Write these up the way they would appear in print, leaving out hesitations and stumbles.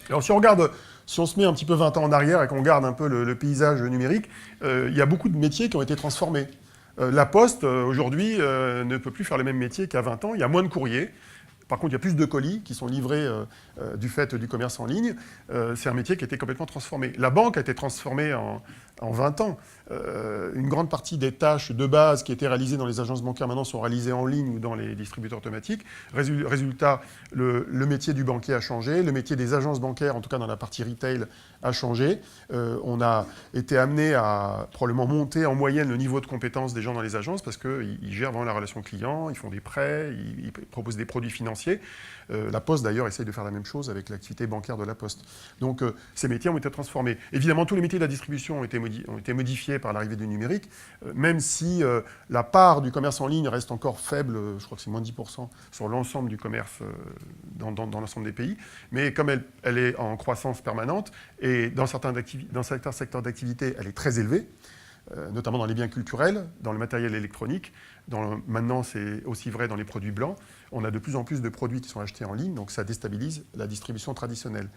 Alors si on se met un petit peu 20 ans en arrière et qu'on regarde un peu le paysage numérique, il y a beaucoup de métiers qui ont été transformés. La Poste, aujourd'hui, ne peut plus faire le même métier qu'à 20 ans. Il y a moins de courriers. Par contre, il y a plus de colis qui sont livrés du fait du commerce en ligne. C'est un métier qui a été complètement transformé. La banque a été transformée en 20 ans. Une grande partie des tâches de base qui étaient réalisées dans les agences bancaires maintenant sont réalisées en ligne ou dans les distributeurs automatiques. Résultat, le métier du banquier a changé, le métier des agences bancaires, en tout cas dans la partie retail, a changé. On a été amené à probablement monter en moyenne le niveau de compétence des gens dans les agences parce qu'ils gèrent vraiment la relation client, ils font des prêts, ils proposent des produits financiers. La Poste, d'ailleurs, essaye de faire la même chose avec l'activité bancaire de la Poste. Donc, ces métiers ont été transformés. Évidemment, tous les métiers de la distribution ont été modifiés par l'arrivée du numérique, même si la part du commerce en ligne reste encore faible, je crois que c'est moins de 10% sur l'ensemble du commerce dans l'ensemble des pays, mais comme elle est en croissance permanente, et dans certains secteurs d'activité, elle est très élevée, notamment dans les biens culturels, dans le matériel électronique. Maintenant, c'est aussi vrai dans les produits blancs. On a de plus en plus de produits qui sont achetés en ligne, donc ça déstabilise la distribution traditionnelle.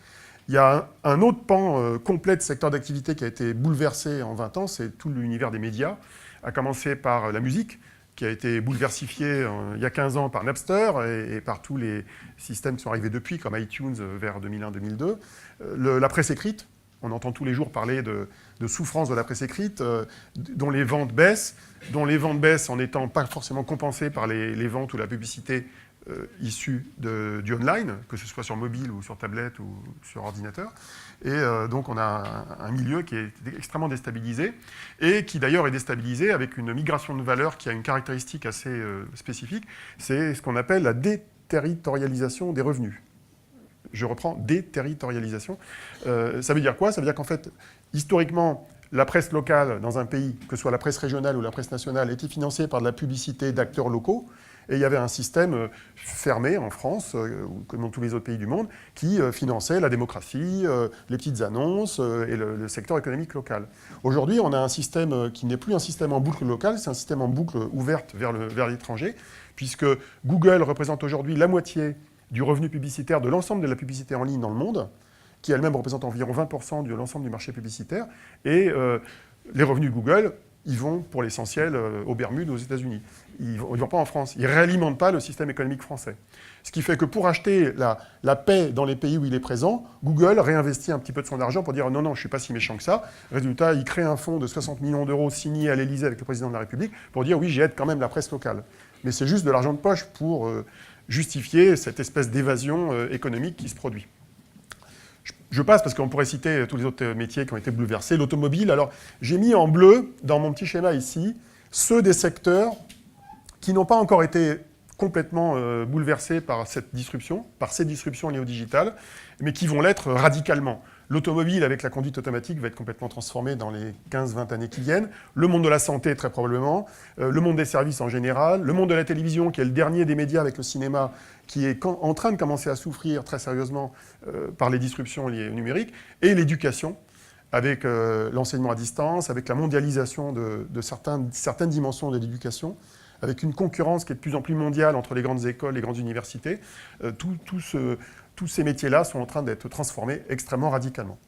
Il y a un autre pan complet de secteur d'activité qui a été bouleversé en 20 ans, c'est tout l'univers des médias, à commencer par la musique, qui a été bouleversifiée il y a 15 ans par Napster et par tous les systèmes qui sont arrivés depuis, comme iTunes vers 2001-2002. La presse écrite, on entend tous les jours parler de souffrance de la presse écrite, dont les ventes baissent en n'étant pas forcément compensées par les ventes ou la publicité issues du online, que ce soit sur mobile ou sur tablette ou sur ordinateur. Et donc on a un milieu qui est extrêmement déstabilisé et qui d'ailleurs est déstabilisé avec une migration de valeurs qui a une caractéristique assez spécifique. C'est ce qu'on appelle la déterritorialisation des revenus. Je reprends, déterritorialisation. Ça veut dire quoi? Ça veut dire qu'en fait, historiquement, la presse locale dans un pays, que ce soit la presse régionale ou la presse nationale, était financée par de la publicité d'acteurs locaux. Et il y avait un système fermé en France, comme dans tous les autres pays du monde, qui finançait la démocratie, les petites annonces et le secteur économique local. Aujourd'hui, on a un système qui n'est plus un système en boucle locale, c'est un système en boucle ouverte vers l'étranger, puisque Google représente aujourd'hui la moitié du revenu publicitaire de l'ensemble de la publicité en ligne dans le monde, qui elle-même représente environ 20% de l'ensemble du marché publicitaire. Et les revenus de Google, ils vont pour l'essentiel aux Bermudes, aux États-Unis. Ils ne vont pas en France. Ils ne réalimentent pas le système économique français. Ce qui fait que pour acheter la paix dans les pays où il est présent, Google réinvestit un petit peu de son argent pour dire non, non, je ne suis pas si méchant que ça. Résultat, il crée un fonds de 60 millions d'euros signé à l'Élysée avec le président de la République pour dire oui, j'aide quand même la presse locale. Mais c'est juste de l'argent de poche pour justifier cette espèce d'évasion économique qui se produit. Je passe parce qu'on pourrait citer tous les autres métiers qui ont été bouleversés. L'automobile, alors j'ai mis en bleu dans mon petit schéma ici ceux des secteurs qui n'ont pas encore été complètement bouleversés par cette disruption, par ces disruptions néo-digitales, mais qui vont l'être radicalement. L'automobile, avec la conduite automatique, va être complètement transformée dans les 15-20 années qui viennent. Le monde de la santé, très probablement. Le monde des services en général. Le monde de la télévision, qui est le dernier des médias avec le cinéma, qui est en train de commencer à souffrir très sérieusement par les disruptions liées au numérique. Et l'éducation, avec l'enseignement à distance, avec la mondialisation de certaines dimensions de l'éducation, avec une concurrence qui est de plus en plus mondiale entre les grandes écoles, les grandes universités. Tous ces métiers-là sont en train d'être transformés extrêmement radicalement.